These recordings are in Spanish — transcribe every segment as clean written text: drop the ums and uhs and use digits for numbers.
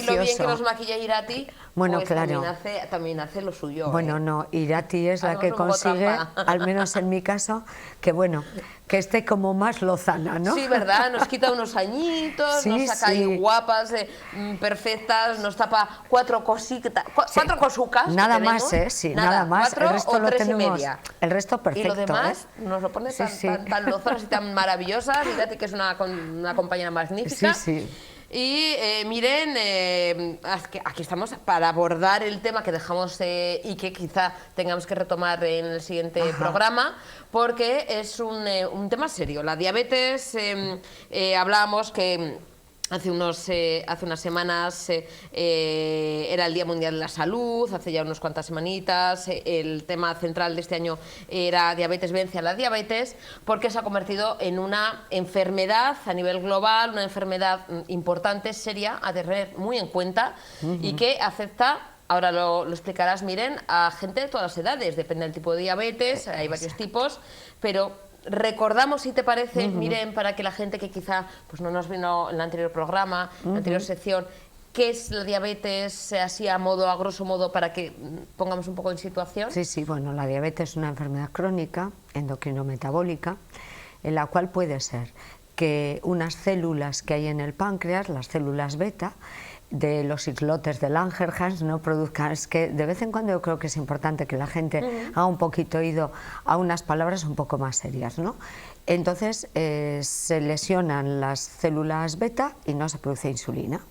y lo bien que nos maquilla Irati, bueno, pues claro. también hace lo suyo. Bueno, no, Irati es la que consigue, al menos en mi caso, que bueno, que esté como más lozana, ¿no? Sí, ¿verdad? Nos quita unos añitos, sí, nos saca ahí guapas, perfectas, nos tapa cuatro cositas, cuatro cosucas. Nada más, sí, nada más. El resto lo tenemos. El resto perfecto. Y lo demás nos lo pone tan lozonas y tan maravillosas. Irati, que es una compañera magnífica. Sí. Y miren, aquí estamos para abordar el tema que dejamos y que quizá tengamos que retomar en el siguiente programa, porque es un tema serio. La diabetes, hablábamos que hace unas semanas era el Día Mundial de la Salud, hace ya unas cuantas semanitas. El tema central de este año era Diabetes vence a la diabetes, porque se ha convertido en una enfermedad a nivel global, una enfermedad importante, seria, a tener muy en cuenta y que afecta, ahora lo explicarás, Miren, a gente de todas las edades. Depende del tipo de diabetes, hay varios tipos, pero recordamos, si te parece, Miren, para que la gente que quizá pues no nos vino en el anterior programa, en la anterior sección, qué es la diabetes, así a grosso modo, para que pongamos un poco en situación. Sí, bueno, la diabetes es una enfermedad crónica, endocrinometabólica, en la cual puede ser que unas células que hay en el páncreas, las células beta, de los islotes de Langerhans, no produzcan. Es que de vez en cuando yo creo que es importante que la gente haga un poquito oído a unas palabras un poco más serias, ¿no? Entonces se lesionan las células beta y no se produce insulina.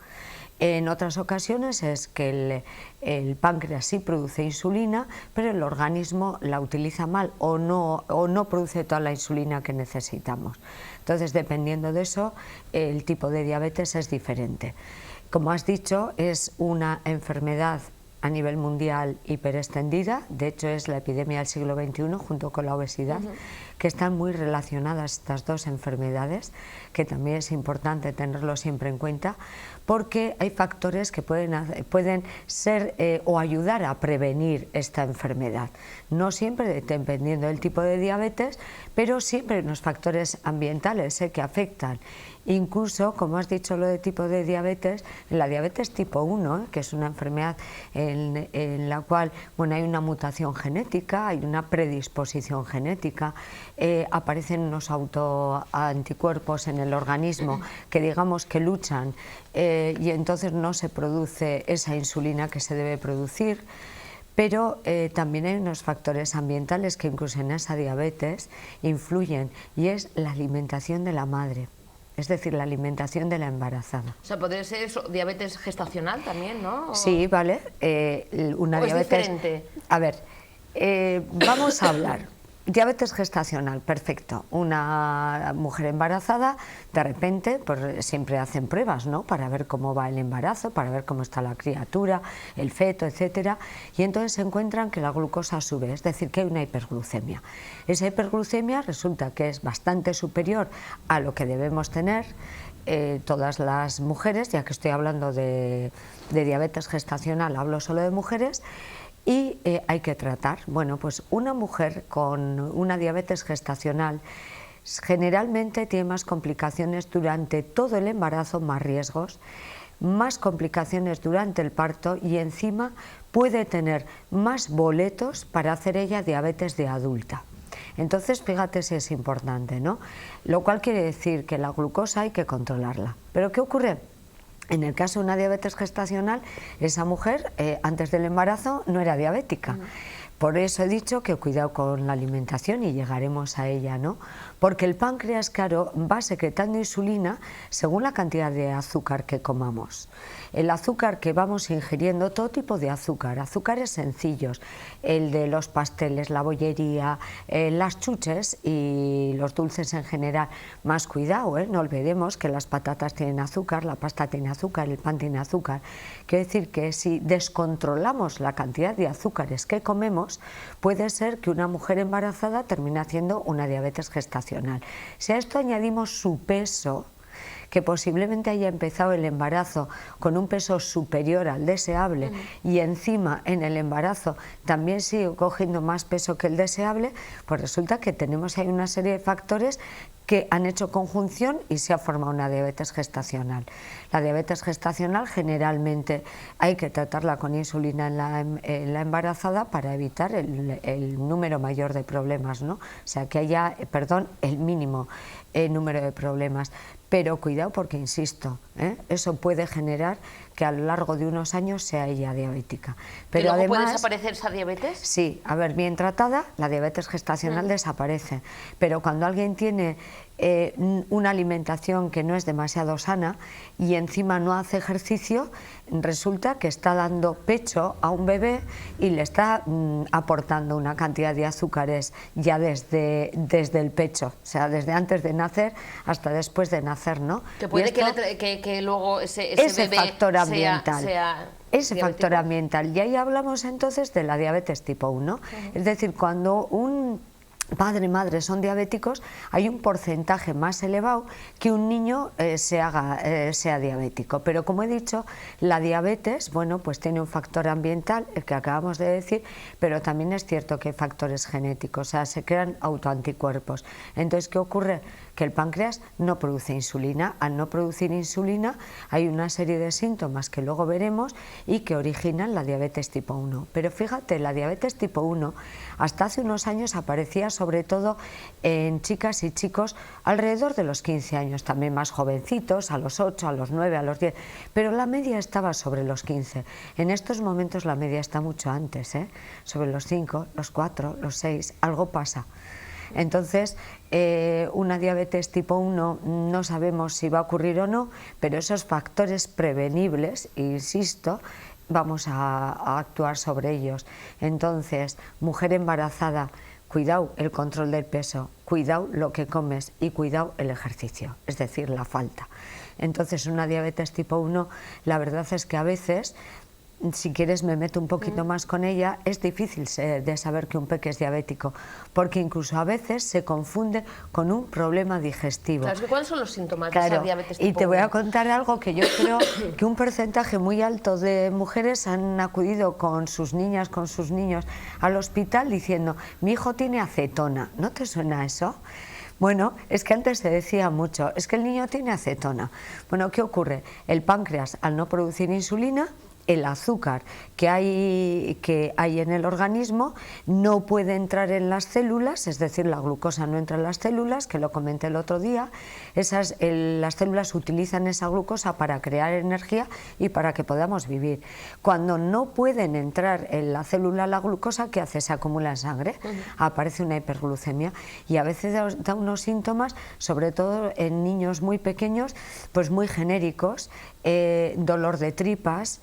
En otras ocasiones es que el páncreas sí produce insulina, pero el organismo la utiliza mal o no produce toda la insulina que necesitamos. Entonces, dependiendo de eso, el tipo de diabetes es diferente. Como has dicho, es una enfermedad a nivel mundial hiperextendida. De hecho, es la epidemia del siglo XXI junto con la obesidad, que están muy relacionadas estas dos enfermedades, que también es importante tenerlo siempre en cuenta, porque hay factores que pueden ser o ayudar a prevenir esta enfermedad. No siempre dependiendo del tipo de diabetes, pero siempre los factores ambientales que afectan. Incluso, como has dicho, lo de tipo de diabetes, la diabetes tipo 1, que es una enfermedad en la cual hay una mutación genética, hay una predisposición genética, aparecen unos autoanticuerpos en el organismo que digamos que luchan y entonces no se produce esa insulina que se debe producir. Pero también hay unos factores ambientales que incluso en esa diabetes influyen, y es la alimentación de la madre. Es decir, la alimentación de la embarazada. O sea, podría ser eso, diabetes gestacional también, ¿no? Sí, vale. Una diabetes. ¿Es diferente? A ver, vamos a hablar. Diabetes gestacional, perfecto. Una mujer embarazada, de repente, pues siempre hacen pruebas, ¿no? Para ver cómo va el embarazo, para ver cómo está la criatura, el feto, etcétera. Y entonces se encuentran que la glucosa sube, es decir, que hay una hiperglucemia. Esa hiperglucemia resulta que es bastante superior a lo que debemos tener todas las mujeres, ya que estoy hablando de diabetes gestacional, hablo solo de mujeres. Y hay que tratar. Bueno, pues una mujer con una diabetes gestacional generalmente tiene más complicaciones durante todo el embarazo, más riesgos, más complicaciones durante el parto y encima puede tener más boletos para hacer ella diabetes de adulta. Entonces, fíjate si es importante, ¿no? Lo cual quiere decir que la glucosa hay que controlarla. ¿Pero qué ocurre? En el caso de una diabetes gestacional, esa mujer antes del embarazo no era diabética. Por eso he dicho que cuidado con la alimentación y llegaremos a ella, ¿no? Porque el páncreas, claro, va secretando insulina según la cantidad de azúcar que comamos. El azúcar que vamos ingiriendo, todo tipo de azúcar, azúcares sencillos, el de los pasteles, la bollería, las chuches y los dulces en general. Más cuidado, no olvidemos que las patatas tienen azúcar, la pasta tiene azúcar, el pan tiene azúcar. Quiere decir que si descontrolamos la cantidad de azúcares que comemos, puede ser que una mujer embarazada termine haciendo una diabetes gestacional. Si a esto añadimos su peso, que posiblemente haya empezado el embarazo con un peso superior al deseable y encima en el embarazo también sigue cogiendo más peso que el deseable, pues resulta que tenemos ahí una serie de factores que han hecho conjunción y se ha formado una diabetes gestacional. La diabetes gestacional generalmente hay que tratarla con insulina en la embarazada para evitar el número mayor de problemas, ¿no? O sea, que haya, el mínimo número de problemas. Pero cuidado porque, insisto, eso puede generar que a lo largo de unos años sea ella diabética. Pero ¿Y luego además, puede desaparecer esa diabetes? Sí, a ver, bien tratada, la diabetes gestacional desaparece. Pero cuando alguien tiene una alimentación que no es demasiado sana y encima no hace ejercicio, resulta que está dando pecho a un bebé y le está aportando una cantidad de azúcares ya desde el pecho, o sea, desde antes de nacer hasta después de nacer, ¿no? Que puede esto, que luego ese bebé factor ambiental. sea ese diabético. factor ambiental. Y ahí hablamos entonces de la diabetes tipo 1. Es decir, cuando un padre y madre son diabéticos, hay un porcentaje más elevado que un niño sea diabético. Pero como he dicho, la diabetes, bueno, pues tiene un factor ambiental, el que acabamos de decir, pero también es cierto que hay factores genéticos, o sea, se crean autoanticuerpos. Entonces, ¿qué ocurre? Que el páncreas no produce insulina. Al no producir insulina hay una serie de síntomas que luego veremos y que originan la diabetes tipo 1. Pero fíjate, la diabetes tipo 1 hasta hace unos años aparecía sobre todo en chicas y chicos alrededor de los 15 años, también más jovencitos, a los 8, a los 9, a los 10, pero la media estaba sobre los 15. En estos momentos la media está mucho antes, sobre los 5, los 4, los 6, algo pasa. Entonces, una diabetes tipo 1 no sabemos si va a ocurrir o no, pero esos factores prevenibles, insisto, vamos a actuar sobre ellos. Entonces, mujer embarazada, cuidado el control del peso, cuidado lo que comes y cuidado el ejercicio, es decir, la falta. Entonces, una diabetes tipo 1, la verdad es que a veces, si quieres me meto un poquito más con ella, es difícil de saber que un peque es diabético, porque incluso a veces se confunde con un problema digestivo. Claro, ¿cuáles son los síntomas de esa diabetes tipo 1? Y te voy a contar algo que yo creo que un porcentaje muy alto de mujeres han acudido con sus niñas, con sus niños al hospital diciendo, mi hijo tiene acetona. ¿No te suena eso? Bueno, es que antes se decía mucho, es que el niño tiene acetona. Bueno, ¿qué ocurre? El páncreas, al no producir insulina, el azúcar que hay en el organismo no puede entrar en las células, es decir, la glucosa no entra en las células, que lo comenté el otro día. Las células utilizan esa glucosa para crear energía y para que podamos vivir. Cuando no pueden entrar en la célula la glucosa, ¿qué hace? Se acumula en sangre, aparece una hiperglucemia y a veces da unos síntomas, sobre todo en niños muy pequeños, pues muy genéricos, dolor de tripas,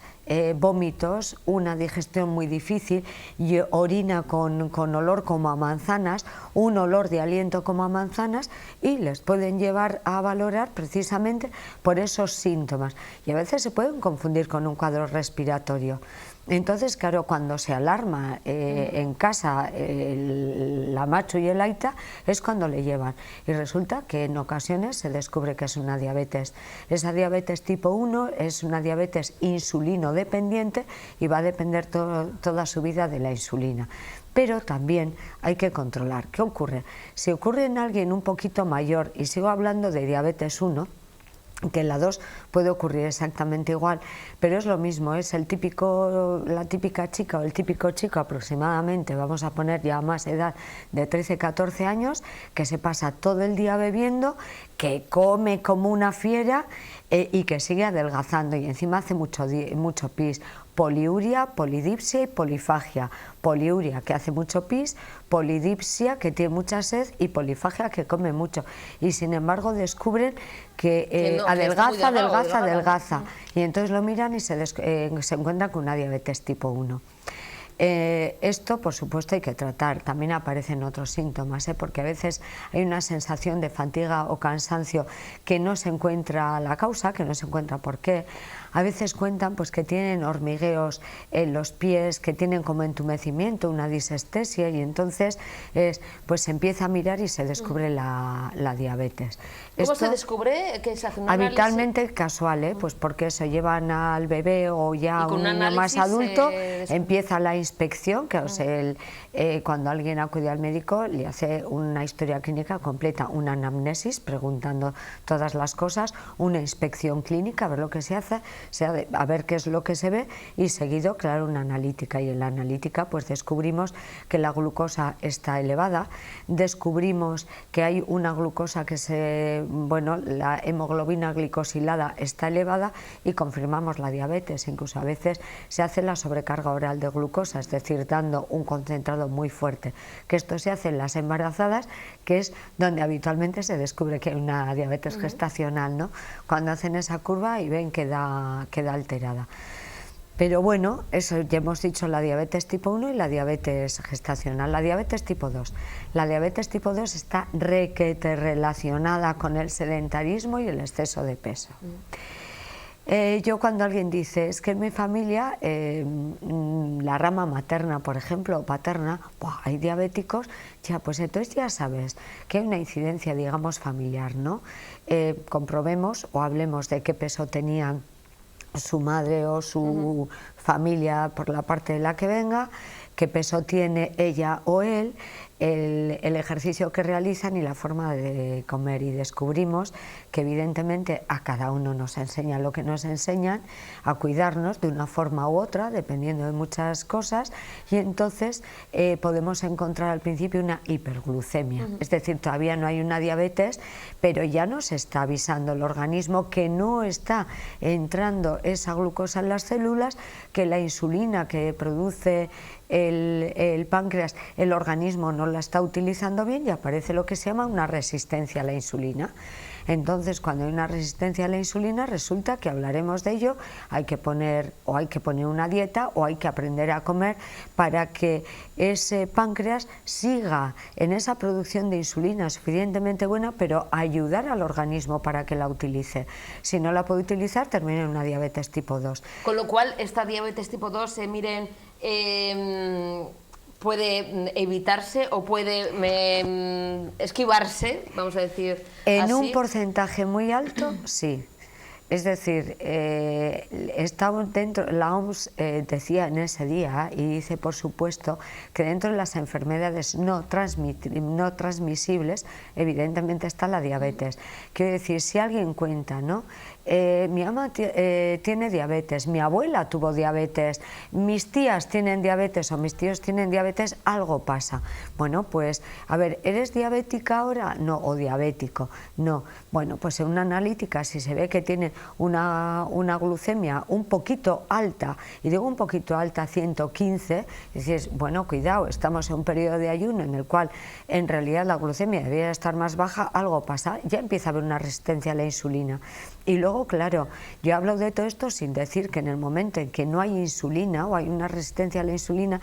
vómitos, una digestión muy difícil y orina con olor como a manzanas, un olor de aliento como a manzanas, y les pueden llevar a valorar precisamente por esos síntomas, y a veces se pueden confundir con un cuadro respiratorio. Entonces, claro, cuando se alarma en casa la macho y el aita, es cuando le llevan. Y resulta que en ocasiones se descubre que es una diabetes. Esa diabetes tipo 1 es una diabetes insulino dependiente y va a depender toda su vida de la insulina. Pero también hay que controlar. ¿Qué ocurre? Si ocurre en alguien un poquito mayor, y sigo hablando de diabetes 1, que en la 2 puede ocurrir exactamente igual, pero es lo mismo, es la típica chica o el típico chico aproximadamente, vamos a poner ya más edad de 13-14 años, que se pasa todo el día bebiendo, que come como una fiera y que sigue adelgazando y encima hace mucho pis. Poliuria, polidipsia y polifagia. Poliuria, que hace mucho pis, polidipsia, que tiene mucha sed, y polifagia, que come mucho. Y sin embargo descubren que adelgaza. Y entonces lo miran y se encuentran con una diabetes tipo 1. Esto, por supuesto, hay que tratar. También aparecen otros síntomas, porque a veces hay una sensación de fatiga o cansancio que no se encuentra la causa, que no se encuentra por qué. a veces cuentan pues que tienen hormigueos en los pies, que tienen como entumecimiento, una disestesia, y entonces pues se empieza a mirar y se descubre la diabetes. ¿Cómo se descubre que se hace un análisis? Habitualmente casual, pues porque se llevan al bebé o ya a un niño más adulto, empieza la inspección, que cuando alguien acude al médico le hace una historia clínica completa, una anamnesis, preguntando todas las cosas, una inspección clínica, a ver lo que se hace, a ver qué es lo que se ve, y seguido, claro, una analítica, y en la analítica pues descubrimos que la glucosa está elevada, descubrimos que hay una glucosa la hemoglobina glicosilada está elevada, y confirmamos la diabetes. Incluso a veces se hace la sobrecarga oral de glucosa, es decir, dando un concentrado muy fuerte, que esto se hace en las embarazadas, que es donde habitualmente se descubre que hay una diabetes gestacional, ¿no? Cuando hacen esa curva y ven que queda alterada. Pero bueno, eso ya hemos dicho, la diabetes tipo 1 y la diabetes gestacional. La diabetes tipo 2. La diabetes tipo 2 está requete relacionada con el sedentarismo y el exceso de peso. Yo cuando alguien dice, es que en mi familia, la rama materna, por ejemplo, o paterna, hay diabéticos, ya, pues entonces ya sabes que hay una incidencia, digamos, familiar, ¿no? Comprobemos o hablemos de qué peso tenían su madre o su familia por la parte de la que venga, qué peso tiene ella o él, el ejercicio que realizan y la forma de comer, y descubrimos que evidentemente a cada uno nos enseña lo que nos enseñan, a cuidarnos de una forma u otra, dependiendo de muchas cosas, y entonces podemos encontrar al principio una hiperglucemia, es decir, todavía no hay una diabetes, pero ya nos está avisando el organismo que no está entrando esa glucosa en las células, que la insulina que produce el páncreas, el organismo no la está utilizando bien, y aparece lo que se llama una resistencia a la insulina. Entonces, cuando hay una resistencia a la insulina, resulta que hablaremos de ello, hay que poner una dieta, o hay que aprender a comer para que ese páncreas siga en esa producción de insulina suficientemente buena, pero ayudar al organismo para que la utilice. Si no la puede utilizar, termina en una diabetes tipo 2. Con lo cual, esta diabetes tipo 2, puede evitarse o puede esquivarse, vamos a decir en así. Un porcentaje muy alto, sí. Es decir, estamos dentro, la OMS decía en ese día, y dice por supuesto, que dentro de las enfermedades no transmisibles, evidentemente está la diabetes. Quiero decir, si alguien cuenta, ¿no? Mi mamá tiene diabetes, mi abuela tuvo diabetes, mis tías tienen diabetes o mis tíos tienen diabetes, algo pasa. Bueno, pues, a ver, ¿eres diabética ahora? No, o diabético, no. Bueno, pues en una analítica, si se ve que tiene una glucemia un poquito alta, y digo un poquito alta, 115, dices, bueno, cuidado, estamos en un periodo de ayuno en el cual en realidad la glucemia debería estar más baja, algo pasa, ya empieza a haber una resistencia a la insulina. Y luego, claro, yo hablo de todo esto sin decir que en el momento en que no hay insulina o hay una resistencia a la insulina,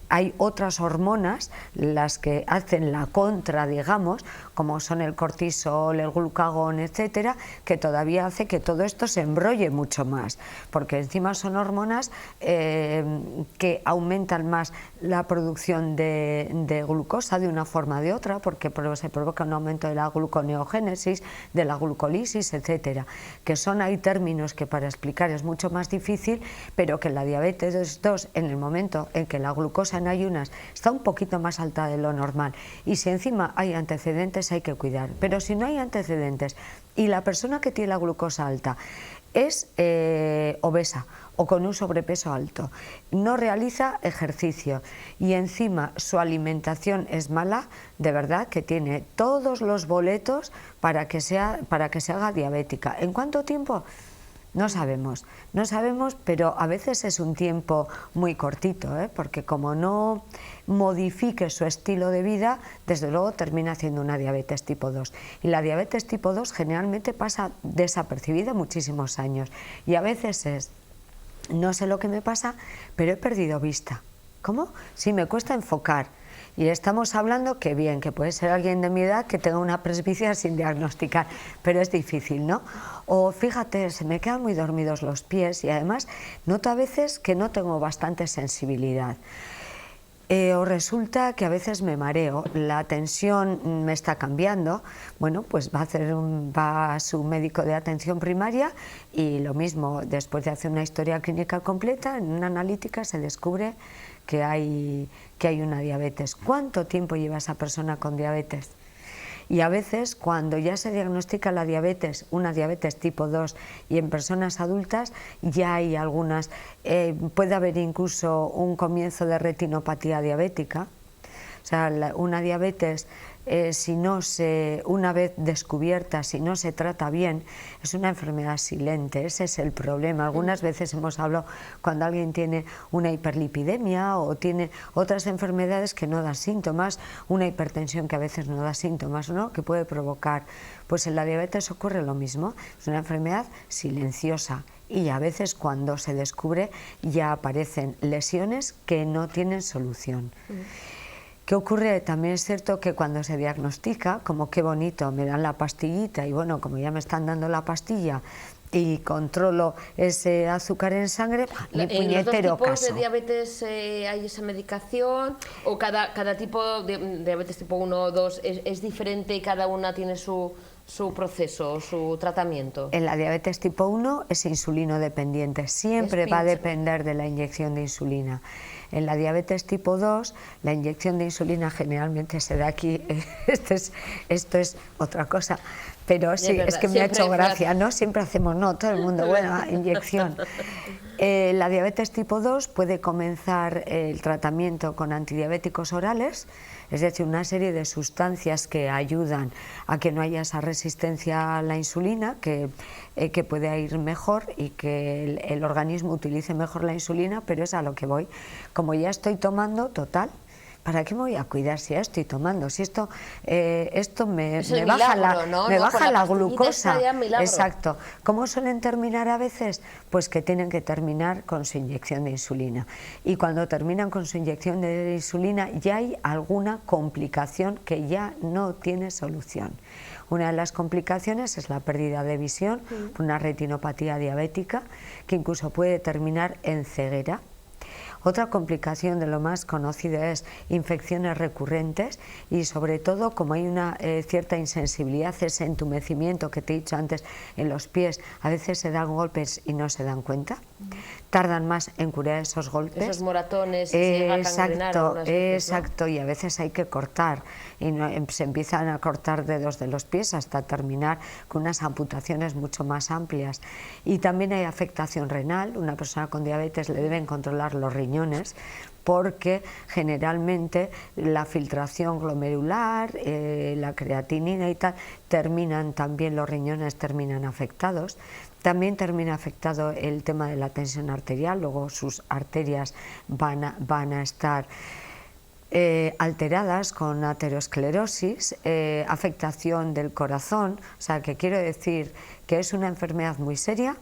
hay otras hormonas, las que hacen la contra, digamos, como son el cortisol, el glucagón, etcétera, que todavía hace que todo esto se embrolle mucho más, porque encima son hormonas que aumentan más la producción de glucosa de una forma o de otra, porque se provoca un aumento de la gluconeogénesis, de la glucólisis, etcétera, que hay términos que para explicar es mucho más difícil, pero que la diabetes 2, en el momento en que la glucosa en ayunas está un poquito más alta de lo normal, y si encima hay antecedentes, hay que cuidar. Pero si no hay antecedentes y la persona que tiene la glucosa alta es obesa o con un sobrepeso alto, no realiza ejercicio y encima su alimentación es mala, de verdad que tiene todos los boletos para que se haga diabética. ¿En cuánto tiempo? No sabemos, pero a veces es un tiempo muy cortito, porque como no modifique su estilo de vida, desde luego termina haciendo una diabetes tipo 2. Y la diabetes tipo 2 generalmente pasa desapercibida muchísimos años, y a veces es, no sé lo que me pasa, pero he perdido vista. ¿Cómo? Sí, me cuesta enfocar. Y estamos hablando que bien, que puede ser alguien de mi edad que tenga una presbicia sin diagnosticar, pero es difícil, ¿no? O fíjate, se me quedan muy dormidos los pies y además noto a veces que no tengo bastante sensibilidad. O resulta que a veces me mareo, la tensión me está cambiando, bueno, pues va a su médico de atención primaria y lo mismo, después de hacer una historia clínica completa, en una analítica se descubre que hay una diabetes. ¿Cuánto tiempo lleva esa persona con diabetes? Y a veces cuando ya se diagnostica la diabetes, una diabetes tipo 2 y en personas adultas ya hay algunas, puede haber incluso un comienzo de retinopatía diabética. O sea, una diabetes, una vez descubierta, si no se trata bien, es una enfermedad silente, ese es el problema. Algunas veces hemos hablado cuando alguien tiene una hiperlipidemia o tiene otras enfermedades que no dan síntomas, una hipertensión que a veces no da síntomas, ¿no?, que puede provocar. Pues en la diabetes ocurre lo mismo, es una enfermedad silenciosa. Y a veces cuando se descubre ya aparecen lesiones que no tienen solución. ¿Qué ocurre? También es cierto que cuando se diagnostica, como qué bonito, me dan la pastillita y bueno, como ya me están dando la pastilla y controlo ese azúcar en sangre, ni puñetero caso. ¿En los dos tipos de diabetes hay esa medicación o cada tipo de diabetes tipo 1 o 2 es diferente y cada una tiene su proceso, su tratamiento? En la diabetes tipo 1 es insulino dependiente, siempre va a depender de la inyección de insulina. En la diabetes tipo 2, la inyección de insulina generalmente se da aquí, esto es otra cosa, pero sí, es que me ha hecho gracia, ¿no? Siempre hacemos, no, todo el mundo, bueno, inyección. La diabetes tipo 2 puede comenzar el tratamiento con antidiabéticos orales, es decir, una serie de sustancias que ayudan a que no haya esa resistencia a la insulina, que pueda ir mejor y que el organismo utilice mejor la insulina, pero es a lo que voy. Como ya estoy tomando, total, ¿para qué me voy a cuidar si ya estoy tomando? Si esto me baja la glucosa. Exacto. ¿Cómo suelen terminar a veces? Pues que tienen que terminar con su inyección de insulina. Y cuando terminan con su inyección de insulina ya hay alguna complicación que ya no tiene solución. Una de las complicaciones es la pérdida de visión, una retinopatía diabética, que incluso puede terminar en ceguera. Otra complicación de lo más conocida es infecciones recurrentes y sobre todo como hay una cierta insensibilidad, ese entumecimiento que te he dicho antes en los pies, a veces se dan golpes y no se dan cuenta, tardan más en curar esos golpes. Esos moratones, exacto, y a veces hay que cortar y se empiezan a cortar dedos de los pies hasta terminar con unas amputaciones mucho más amplias. Y también hay afectación renal, una persona con diabetes le deben controlar los riñones porque generalmente la filtración glomerular, la creatinina y tal, los riñones terminan afectados. También termina afectado el tema de la tensión arterial, luego sus arterias van a estar alteradas con aterosclerosis, afectación del corazón, o sea que quiero decir que es una enfermedad muy seria,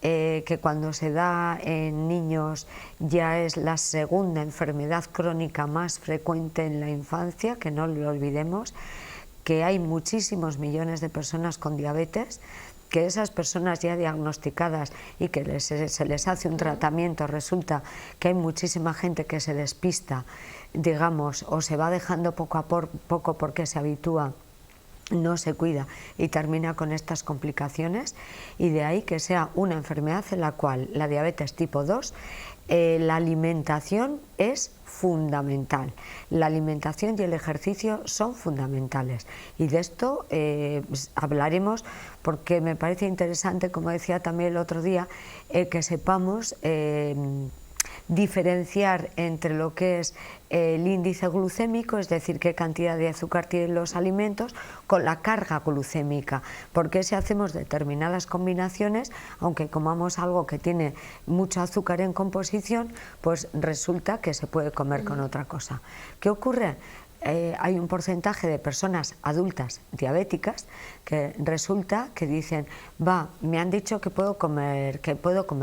que cuando se da en niños ya es la segunda enfermedad crónica más frecuente en la infancia, que no lo olvidemos, que hay muchísimos millones de personas con diabetes, que esas personas ya diagnosticadas y que se les hace un tratamiento, resulta que hay muchísima gente que se despista, digamos, o se va dejando poco a poco porque se habitúa, no se cuida y termina con estas complicaciones, y de ahí que sea una enfermedad en la cual la diabetes tipo 2, la alimentación es fundamental. La alimentación y el ejercicio son fundamentales y de esto hablaremos porque me parece interesante, como decía también el otro día, que sepamos diferenciar entre lo que es el índice glucémico, es decir, qué cantidad de azúcar tienen los alimentos, con la carga glucémica, porque si hacemos determinadas combinaciones, aunque comamos algo que tiene mucho azúcar en composición, pues resulta que se puede comer con otra cosa. ¿Qué ocurre? hay un porcentaje de personas adultas diabéticas que resulta que dicen, me han dicho que puedo comer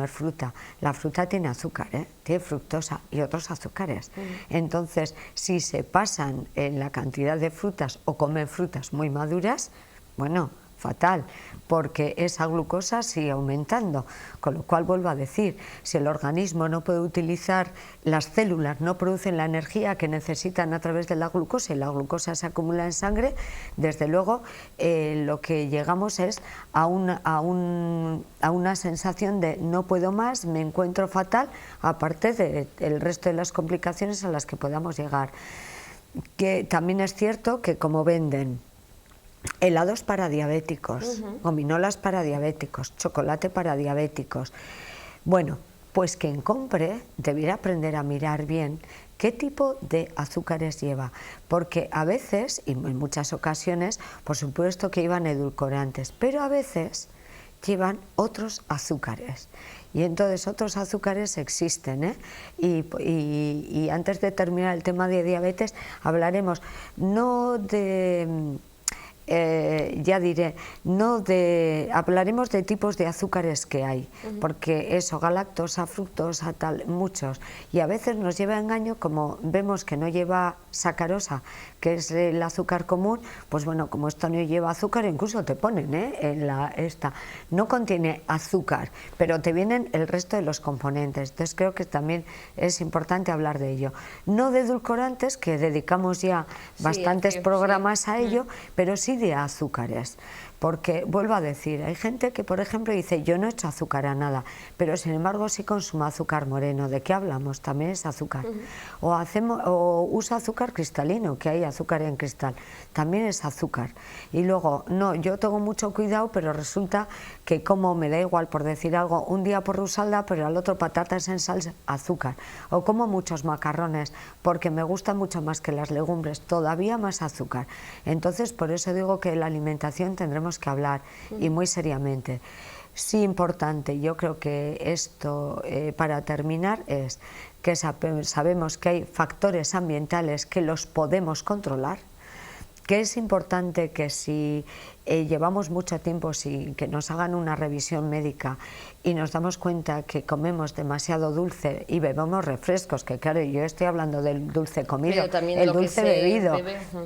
fruta. La fruta tiene azúcar, tiene fructosa y otros azúcares. Entonces, si se pasan en la cantidad de frutas o comen frutas muy maduras, bueno, fatal, porque esa glucosa sigue aumentando, con lo cual vuelvo a decir, si el organismo no puede utilizar, las células no producen la energía que necesitan a través de la glucosa y la glucosa se acumula en sangre, desde luego lo que llegamos es a una sensación de no puedo más, me encuentro fatal, aparte del resto de las complicaciones a las que podamos llegar. Que también es cierto que como venden helados para diabéticos, gominolas para diabéticos, chocolate para diabéticos. Bueno, pues quien compre debiera aprender a mirar bien qué tipo de azúcares lleva, porque a veces, y en muchas ocasiones, por supuesto que llevan edulcorantes, pero a veces llevan otros azúcares. Y entonces otros azúcares existen, y antes de terminar el tema de diabetes hablaremos no de... hablaremos de tipos de azúcares que hay, porque eso, galactosa, fructosa, tal, muchos, y a veces nos lleva a engaño, como vemos que no lleva sacarosa, que es el azúcar común, pues bueno, como esto no lleva azúcar, incluso te ponen en esta, no contiene azúcar, pero te vienen el resto de los componentes, entonces creo que también es importante hablar de ello. No de edulcorantes, que dedicamos ya bastantes programas a ello, pero sí de azúcares, porque vuelvo a decir, hay gente que por ejemplo dice yo no he hecho azúcar a nada, pero sin embargo sí consumo azúcar moreno. ¿De qué hablamos? También es azúcar. O uso azúcar cristalino, que hay azúcar en cristal, también es azúcar. Y luego, no, yo tengo mucho cuidado, pero resulta que como me da igual, por decir algo, un día por rusalda, pero al otro patatas en salsa, azúcar. O como muchos macarrones, porque me gustan mucho más que las legumbres, todavía más azúcar. Entonces, por eso digo que la alimentación tendremos que hablar, y muy seriamente. Sí, importante, yo creo que esto, para terminar, es que sabemos que hay factores ambientales que los podemos controlar, que es importante que si llevamos mucho tiempo sin que nos hagan una revisión médica y nos damos cuenta que comemos demasiado dulce y bebemos refrescos, que claro, yo estoy hablando del dulce comido, el dulce bebido,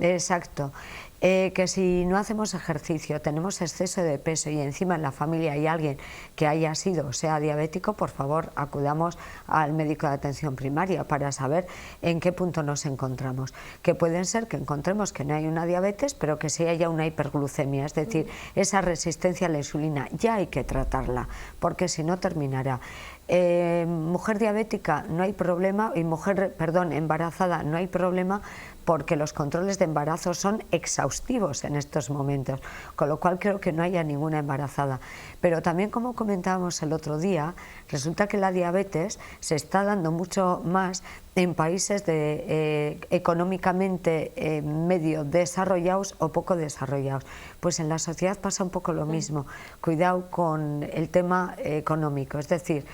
exacto. Que si no hacemos ejercicio, tenemos exceso de peso y encima en la familia hay alguien que haya sido o sea diabético, por favor acudamos al médico de atención primaria para saber en qué punto nos encontramos. Que pueden ser que encontremos que no hay una diabetes, pero que sí haya una hiperglucemia, es decir, esa resistencia a la insulina, ya hay que tratarla, porque si no terminará. Mujer diabética no hay problema, y embarazada no hay problema, porque los controles de embarazo son exhaustivos en estos momentos, con lo cual creo que no haya ninguna embarazada. Pero también, como comentábamos el otro día, resulta que la diabetes se está dando mucho más en países económicamente medio desarrollados o poco desarrollados. Pues en la sociedad pasa un poco lo mismo. Cuidado con el tema económico, es decir,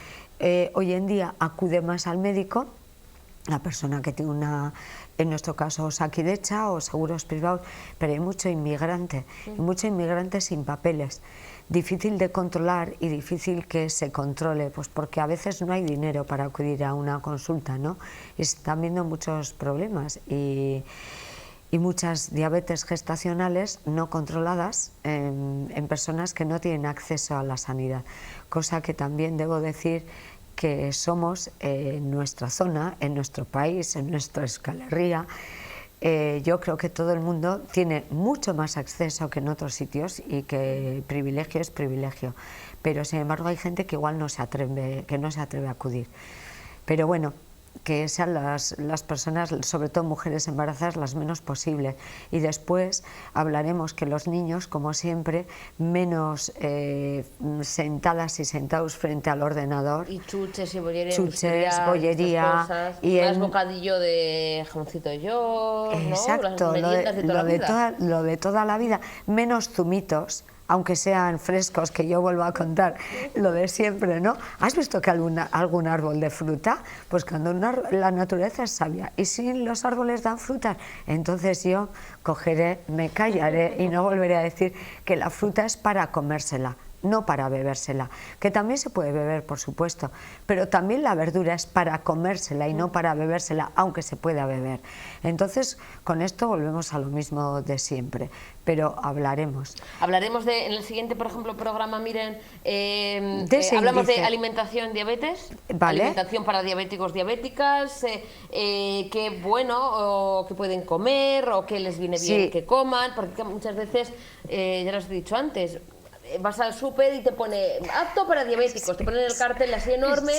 hoy en día acude más al médico la persona que tiene en nuestro caso, Osakidecha o seguros privados, pero hay mucho inmigrante, y mucho inmigrante sin papeles, difícil de controlar y difícil que se controle, pues porque a veces no hay dinero para acudir a una consulta, ¿no? Y se están viendo muchos problemas y muchas diabetes gestacionales no controladas en personas que no tienen acceso a la sanidad, cosa que también debo decir que somos en nuestra zona, en nuestro país, en nuestra Euskal Herria. Yo creo que todo el mundo tiene mucho más acceso que en otros sitios y que privilegio es privilegio, pero sin embargo hay gente que igual no se atreve a acudir. Pero bueno, que sean las personas, sobre todo mujeres embarazadas, las menos posibles. Y después hablaremos que los niños, como siempre, menos sentadas y sentados frente al ordenador. Y chuches y bollería. Chuches, bollería. Y más bocadillo de jamoncito york, exacto, ¿no? Las meriendas de toda la vida. Lo de toda la vida. Menos zumitos. aunque sean frescos, que yo vuelvo a contar lo de siempre, ¿no? ¿Has visto que algún árbol de fruta? Pues cuando la naturaleza es sabia, y si los árboles dan frutas, entonces yo cogeré, me callaré y no volveré a decir que la fruta es para comérsela, no para bebérsela, que también se puede beber, por supuesto, pero también la verdura es para comérsela y no para bebérsela, aunque se pueda beber. Entonces, con esto volvemos a lo mismo de siempre, pero hablaremos. Hablaremos en el siguiente, por ejemplo, programa, miren, índice. hablamos de alimentación, diabetes, ¿Vale? Alimentación para diabéticos, diabéticas, qué bueno o qué pueden comer o qué les viene bien que coman, porque muchas veces, ya lo os he dicho antes, vas al súper y te pone apto para diabéticos, te ponen el cartel así enorme,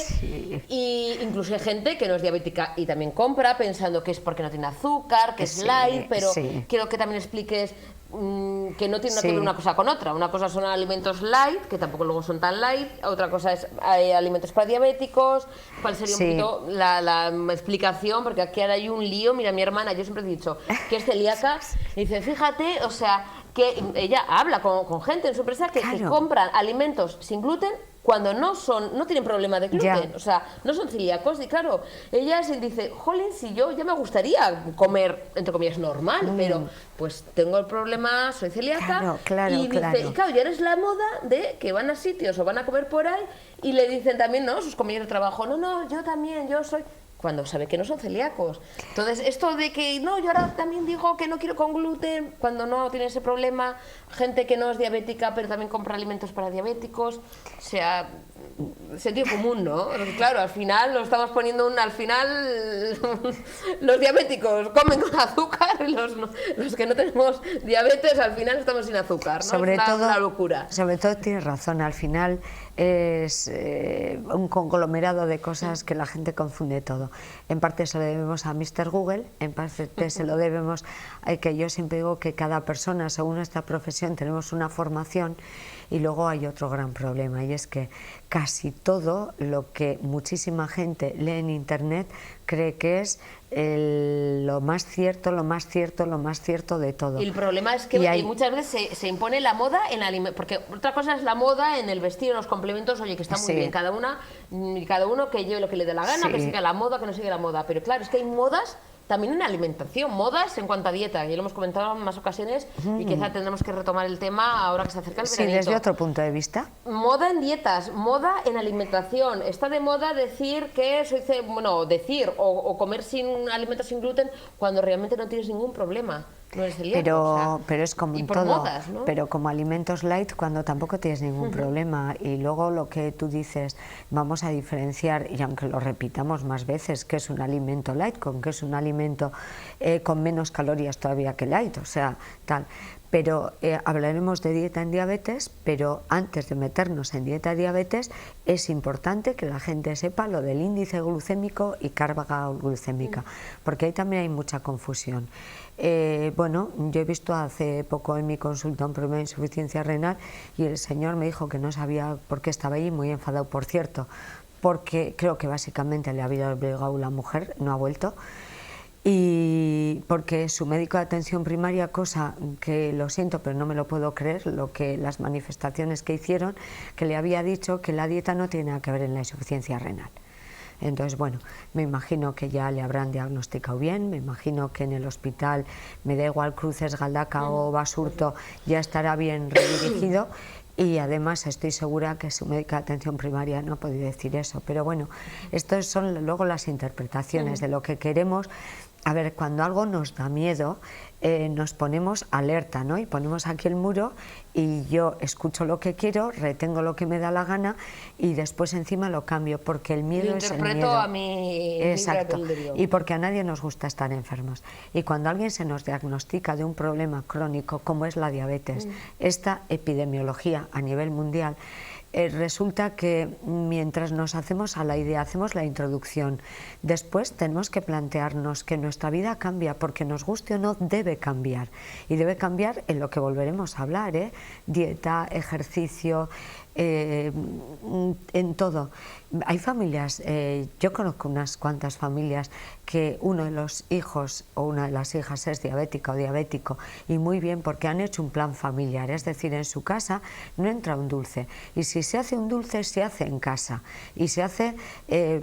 y incluso hay gente que no es diabética y también compra pensando que es porque no tiene azúcar, que es light, pero quiero que también expliques que no tiene que ver una cosa con otra. Una cosa son alimentos light, que tampoco luego son tan light, otra cosa es alimentos para diabéticos. ¿Cuál sería un poquito la explicación? Porque aquí ahora hay un lío. Mira, mi hermana, yo siempre he dicho que es celíaca, y dice, fíjate, o sea, que ella habla con gente en su empresa que compran alimentos sin gluten cuando no tienen problema de gluten, o sea, no son celíacos, y claro, ella se dice, jolín, si yo ya me gustaría comer, entre comillas, normal, pero pues tengo el problema, soy celíaca, y dice, y claro, ya eres la moda de que van a sitios o van a comer por ahí y le dicen también, ¿no?, sus compañeros de trabajo, no, yo también, yo soy... cuando sabe que no son celíacos. Entonces, esto de que, no, yo ahora también digo que no quiero con gluten, cuando no tiene ese problema, gente que no es diabética, pero también compra alimentos para diabéticos, o sea, sentido común, ¿no? Porque, claro, al final lo estamos poniendo al final los diabéticos comen con azúcar, los que no tenemos diabetes al final estamos sin azúcar, ¿no? Sobre es todo, una locura. Sobre todo tienes razón, al final es un conglomerado de cosas que la gente confunde todo. En parte se lo debemos a Mr. Google, en parte se lo debemos a que yo siempre digo que cada persona, según nuestra profesión, tenemos una formación, y luego hay otro gran problema, y es que casi todo lo que muchísima gente lee en internet cree que es lo más cierto, lo más cierto, lo más cierto de todo. Y el problema es que muchas veces se impone la moda en la alimentación, porque otra cosa es la moda en el vestir, en los complementos, oye, que está muy bien, cada uno que lleve lo que le dé la gana, que siga la moda, que no siga la moda, pero claro, es que hay modas también en alimentación, modas en cuanto a dieta, ya lo hemos comentado en más ocasiones, y quizá tendremos que retomar el tema ahora que se acerca el veranito. Sí, desde otro punto de vista. Moda en dietas, moda en alimentación. Está de moda decir que o comer sin alimentos sin gluten cuando realmente no tienes ningún problema. No eres celíaco, pero es como en todo, modas, ¿no? Pero como alimentos light cuando tampoco tienes ningún problema. Y luego lo que tú dices, vamos a diferenciar, y aunque lo repitamos más veces, que es un alimento light, con que es un alimento con menos calorías todavía que light, o sea, tal. Pero hablaremos de dieta en diabetes, pero antes de meternos en dieta diabetes es importante que la gente sepa lo del índice glucémico y carga glucémica, porque ahí también hay mucha confusión. Bueno, yo he visto hace poco en mi consulta un problema de insuficiencia renal, y el señor me dijo que no sabía por qué estaba ahí, muy enfadado, por cierto, porque creo que básicamente le había obligado la mujer, no ha vuelto, y porque su médico de atención primaria, cosa que lo siento pero no me lo puedo creer, las manifestaciones que hicieron, que le había dicho que la dieta no tiene nada que ver en la insuficiencia renal. Entonces, bueno, me imagino que ya le habrán diagnosticado bien, me imagino que en el hospital, me da igual Cruces, Galdacao o Basurto, ya estará bien redirigido, y además estoy segura que su médica de atención primaria no ha podido decir eso. Pero bueno, estas son luego las interpretaciones de lo que queremos. A ver, cuando algo nos da miedo, nos ponemos alerta, ¿no? Y ponemos aquí el muro, y yo escucho lo que quiero, retengo lo que me da la gana, y después encima lo cambio, porque el miedo es el miedo. Lo interpreto a mi exacto, y porque a nadie nos gusta estar enfermos. Y cuando alguien se nos diagnostica de un problema crónico como es la diabetes, esta epidemiología a nivel mundial, resulta que mientras nos hacemos a la idea, hacemos la introducción, después tenemos que plantearnos que nuestra vida cambia, porque nos guste o no, debe cambiar, y debe cambiar en lo que volveremos a hablar, dieta, ejercicio, en todo. Hay familias, yo conozco unas cuantas familias que uno de los hijos o una de las hijas es diabética o diabético, y muy bien, porque han hecho un plan familiar, es decir, en su casa no entra un dulce, y si se hace un dulce se hace en casa y se hace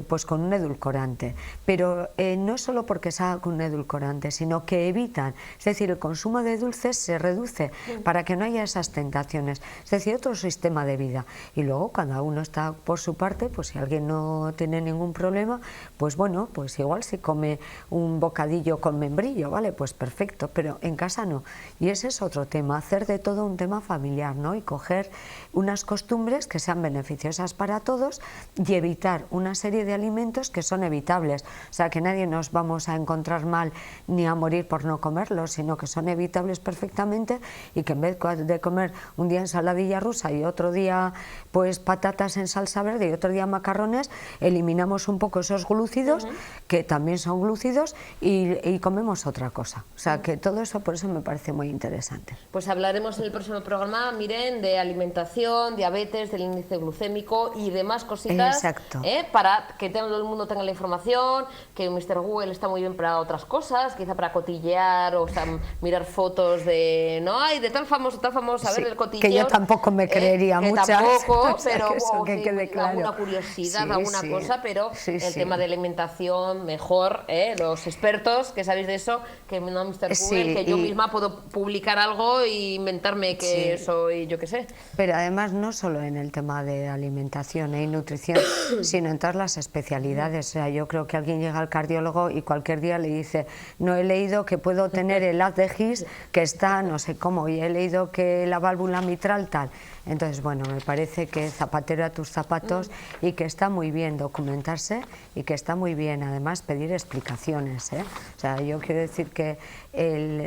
pues con un edulcorante, pero no solo porque se haga con un edulcorante, sino que evitan, es decir, el consumo de dulces se reduce para que no haya esas tentaciones, es decir, otro sistema de vida. Y luego cada uno está por su parte, pues si alguien no tiene ningún problema, pues bueno, pues igual si come un bocadillo con membrillo, ¿vale? Pues perfecto, pero en casa no. Y ese es otro tema, hacer de todo un tema familiar, ¿no? Y coger unas costumbres que sean beneficiosas para todos y evitar una serie de alimentos que son evitables, o sea, que nadie nos vamos a encontrar mal ni a morir por no comerlos, sino que son evitables perfectamente, y que en vez de comer un día ensaladilla rusa y otro día pues patatas en salsa verde y otro día macarrones, eliminamos un poco esos glúcidos, que también son glúcidos, y comemos otra cosa. O sea, que todo eso, por eso me parece muy interesante. Pues hablaremos en el próximo programa, miren, de alimentación, diabetes, del índice glucémico y demás cositas. Exacto. Para que todo el mundo tenga la información, que Mr. Google está muy bien para otras cosas, quizá para cotillear, o sea, mirar fotos de, no hay de tal famoso, a ver el cotilleo. Que yo tampoco me creería que muchas. tampoco, o sea, pero que eso, que quede claro. alguna curiosidad, alguna cosa, pero el tema de alimentación, mejor, los expertos que sabéis de eso, que no Mr. Google, que yo misma puedo publicar algo e inventarme que soy, yo qué sé. Pero además no solo en el tema de alimentación y nutrición, sino en todas las especialidades. O sea, yo creo que alguien llega al cardiólogo y cualquier día le dice, no, he leído que puedo tener el haz de His que está no sé cómo, y he leído que la válvula mitral tal. Entonces, bueno, me parece que zapatero a tus zapatos, y que está muy bien documentarse, y que está muy bien además pedir explicaciones, ¿eh? O sea, yo quiero decir que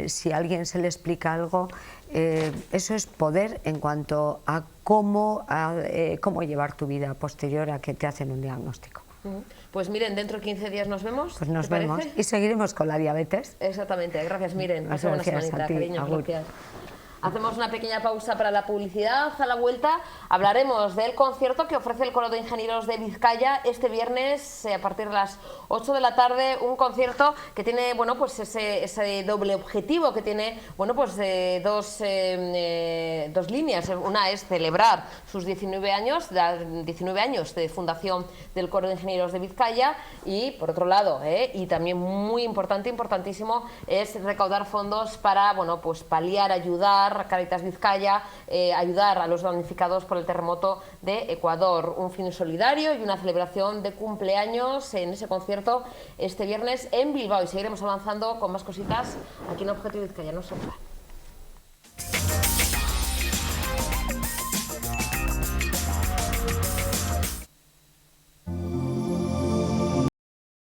si a alguien se le explica algo, eso es poder en cuanto a cómo llevar tu vida posterior a que te hacen un diagnóstico. Pues miren, dentro de 15 días nos vemos. Pues nos vemos y seguiremos con la diabetes. Exactamente, gracias, miren. Muchas gracias una semanita, a ti, cariños, agur. gracias. Hacemos una pequeña pausa para la publicidad. A la vuelta hablaremos del concierto que ofrece el Coro de Ingenieros de Vizcaya este viernes a partir de las 8 de la tarde. Un concierto que tiene, bueno, pues ese doble objetivo, que tiene, bueno, pues dos líneas. Una es celebrar sus 19 años de fundación del Coro de Ingenieros de Vizcaya, y por otro lado, y también muy importante, importantísimo, es recaudar fondos para, bueno, pues paliar, ayudar a Cáritas Vizcaya, ayudar a los damnificados por el terremoto de Ecuador. Un fin solidario y una celebración de cumpleaños en ese concierto este viernes en Bilbao, y seguiremos avanzando con más cositas aquí en Objetivo Vizcaya. No se